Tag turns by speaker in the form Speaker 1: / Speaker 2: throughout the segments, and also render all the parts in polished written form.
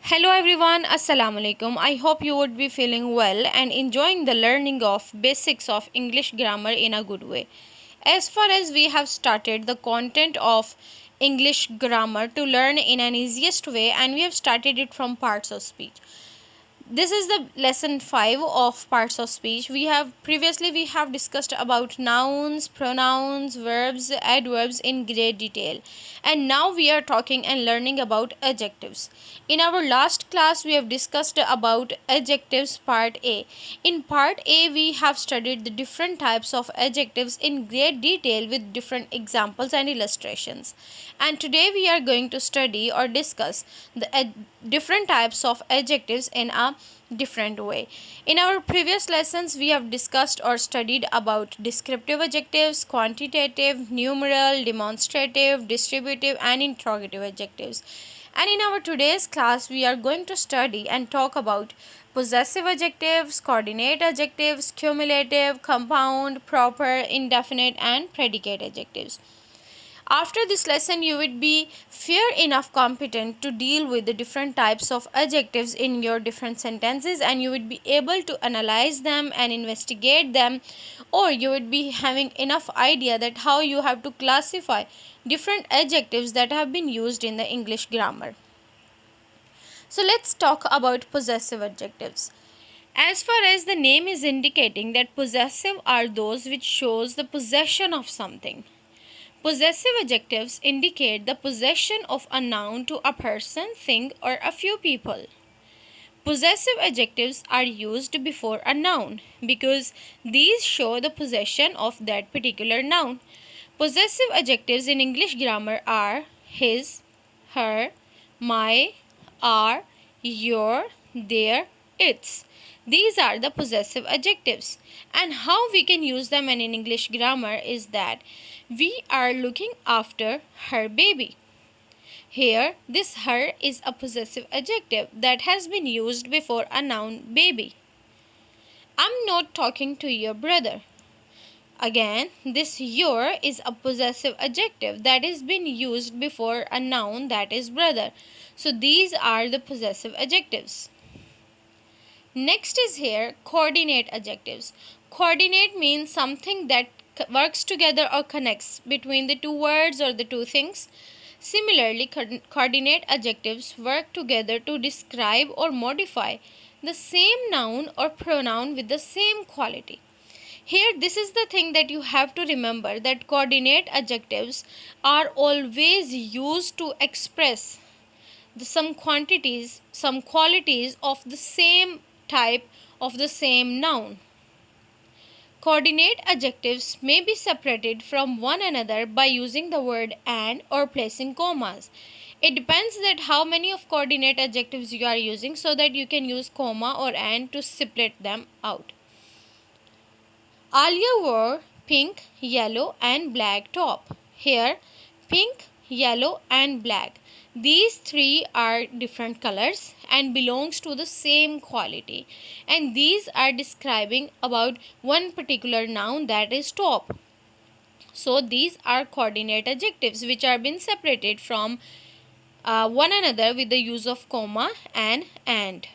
Speaker 1: Hello everyone, Assalamu alaikum. I hope you would be feeling well and enjoying the learning of basics of English grammar in a good way. As far as we have started the content of English grammar to learn in an easiest way, and we have started it from parts of speech. This is the lesson 5 of parts of speech. We have discussed about nouns, pronouns, verbs, adverbs in great detail, and now we are talking and learning about adjectives. In our last class we have discussed about adjectives part A. In part A we have studied the different types of adjectives in great detail with different examples and illustrations, and today we are going to study or discuss the different types of adjectives in a different way. In our previous lessons we have discussed or studied about descriptive adjectives, quantitative, numeral, demonstrative, distributive and interrogative adjectives. And in our today's class we are going to study and talk about possessive adjectives, coordinate adjectives, cumulative, compound, proper, indefinite and predicate adjectives. After this lesson, you would be fair enough competent to deal with the different types of adjectives in your different sentences, and you would be able to analyze them and investigate them, or you would be having enough idea that how you have to classify different adjectives that have been used in the English grammar. So let's talk about possessive adjectives. As far as the name is indicating that possessive are those which shows the possession of something. Possessive adjectives indicate the possession of a noun to a person, thing, or a few people. Possessive adjectives are used before a noun because these show the possession of that particular noun. Possessive adjectives in English grammar are his, her, my, our, your, their, its. These are the possessive adjectives, and how we can use them in English grammar is that we are looking after her baby. Here, this her is a possessive adjective that has been used before a noun baby. I'm not talking to your brother. Again, this your is a possessive adjective that has been used before a noun that is brother. So these are the possessive adjectives. Next is here coordinate adjectives. Coordinate means something that works together or connects between the two words or the two things. Similarly, coordinate adjectives work together to describe or modify the same noun or pronoun with the same quality. Here, this is the thing that you have to remember, that coordinate adjectives are always used to express some qualities of the same type of the same noun. Coordinate adjectives may be separated from one another by using the word and or placing commas. It depends that how many of coordinate adjectives you are using, so that you can use comma or and to separate them out. Alia wore pink, yellow and black top. Here, pink, yellow and black. These three are different colors and belongs to the same quality, and these are describing about one particular noun, that is top. So these are coordinate adjectives which are being separated from one another with the use of comma and.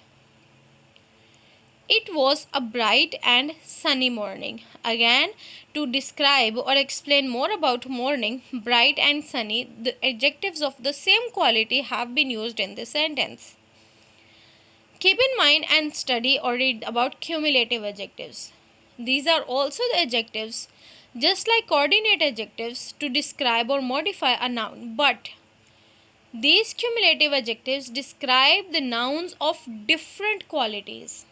Speaker 1: It was a bright and sunny morning. Again, to describe or explain more about morning, bright and sunny, the adjectives of the same quality have been used in this sentence. Keep in mind and study or read about cumulative adjectives. These are also the adjectives, just like coordinate adjectives, to describe or modify a noun, but these cumulative adjectives describe the nouns of different qualities.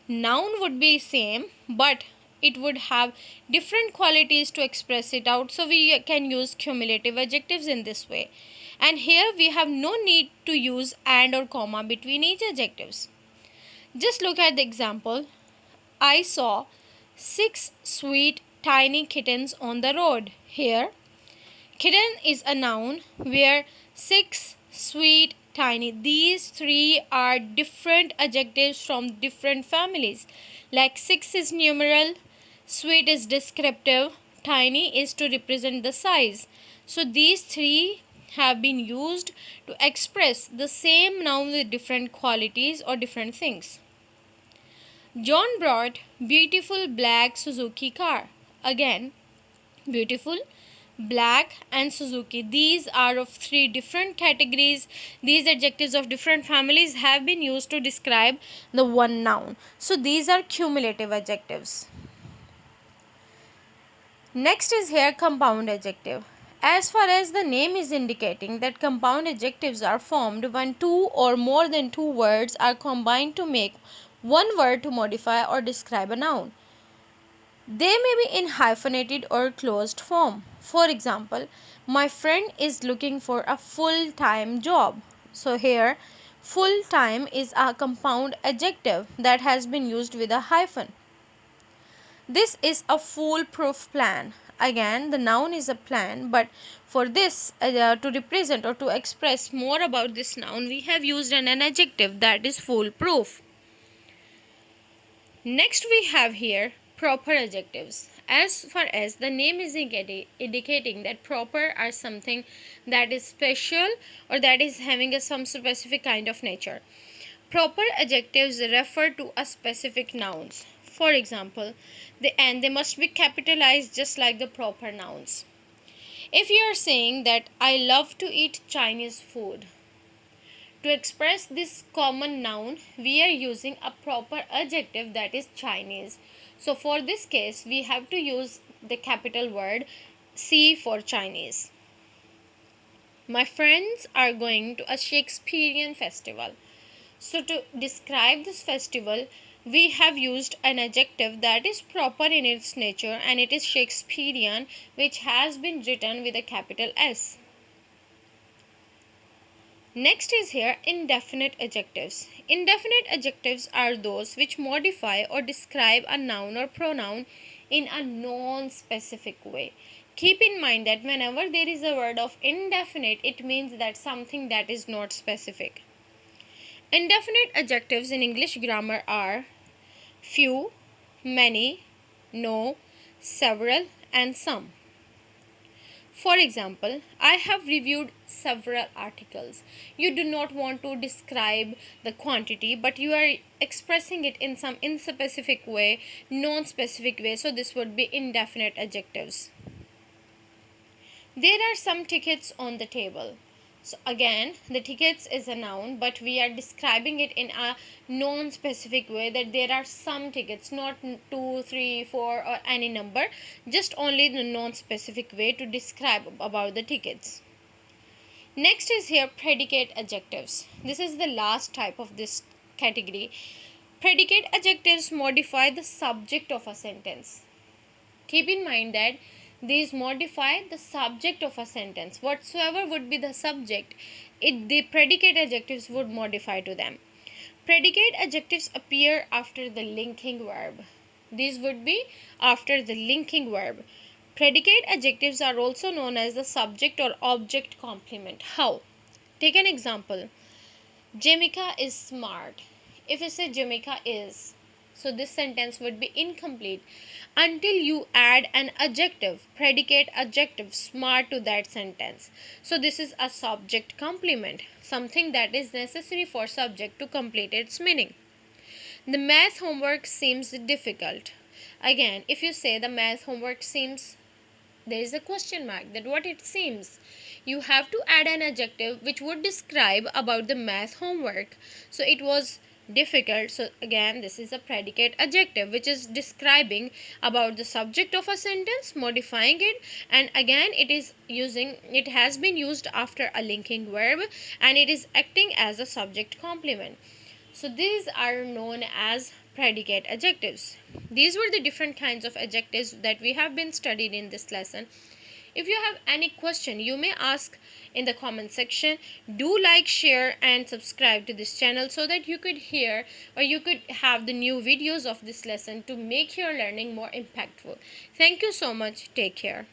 Speaker 1: Noun would be same, but it would have different qualities to express it out, so we can use cumulative adjectives in this way. And here we have no need to use and or comma between each adjectives. Just look at the example. I saw 6 sweet tiny kittens on the road. Here, kitten is a noun where 6 sweet tiny, these three are different adjectives from different families. Like 6 is numeral, sweet is descriptive, tiny is to represent the size. So these three have been used to express the same noun with different qualities or different things. John brought beautiful black Suzuki car. Again, beautiful, black and Suzuki. These are of three different categories. These adjectives of different families have been used to describe the one noun. So these are cumulative adjectives. Next is here compound adjective. As far as the name is indicating that compound adjectives are formed when two or more than two words are combined to make one word to modify or describe a noun. They may be in hyphenated or closed form. For example, my friend is looking for a full-time job. So here, full-time is a compound adjective that has been used with a hyphen. This is a foolproof plan. Again, the noun is a plan, but for this to represent or to express more about this noun, we have used an adjective that is foolproof. Next we have here proper adjectives. As far as the name is indicating that proper are something that is special or that is having some specific kind of nature. Proper adjectives refer to a specific nouns. For example, they must be capitalized just like the proper nouns. If you are saying that I love to eat Chinese food, to express this common noun, we are using a proper adjective that is Chinese. So for this case, we have to use the capital word C for Chinese. My friends are going to a Shakespearean festival. So to describe this festival, we have used an adjective that is proper in its nature, and it is Shakespearean, which has been written with a capital S. Next is here indefinite adjectives. Indefinite adjectives are those which modify or describe a noun or pronoun in a non-specific way. Keep in mind that whenever there is a word of indefinite, it means that something that is not specific. Indefinite adjectives in English grammar are few, many, no, several, and some. For example, I have reviewed several articles. You do not want to describe the quantity, but you are expressing it in some unspecific way, non-specific way. So this would be indefinite adjectives. There are some tickets on the table. So again, the tickets is a noun, but we are describing it in a non-specific way, that there are some tickets, not 2, 3, 4 or any number, just only the non-specific way to describe about the tickets. Next is here predicate adjectives. This is the last type of this category. Predicate adjectives modify the subject of a sentence. Keep in mind that these modify the subject of a sentence. Whatsoever would be the subject, the predicate adjectives would modify to them. Predicate adjectives appear after the linking verb. These would be after the linking verb. Predicate adjectives are also known as the subject or object complement. How? Take an example. Jamaica is smart. If you say Jamaica is, so this sentence would be incomplete until you add an adjective, predicate adjective, smart to that sentence. So this is a subject complement, something that is necessary for subject to complete its meaning. The math homework seems difficult. Again, if you say the math homework seems, there is a question mark, that what it seems. You have to add an adjective which would describe about the math homework. So it was difficult. So again, this is a predicate adjective which is describing about the subject of a sentence, modifying it, and again it has been used after a linking verb, and it is acting as a subject complement. So these are known as predicate adjectives. These were the different kinds of adjectives that we have been studied in this lesson. If you have any question, you may ask in the comment section. Do like, share and subscribe to this channel so that you could hear or you could have the new videos of this lesson to make your learning more impactful. Thank you so much. Take care.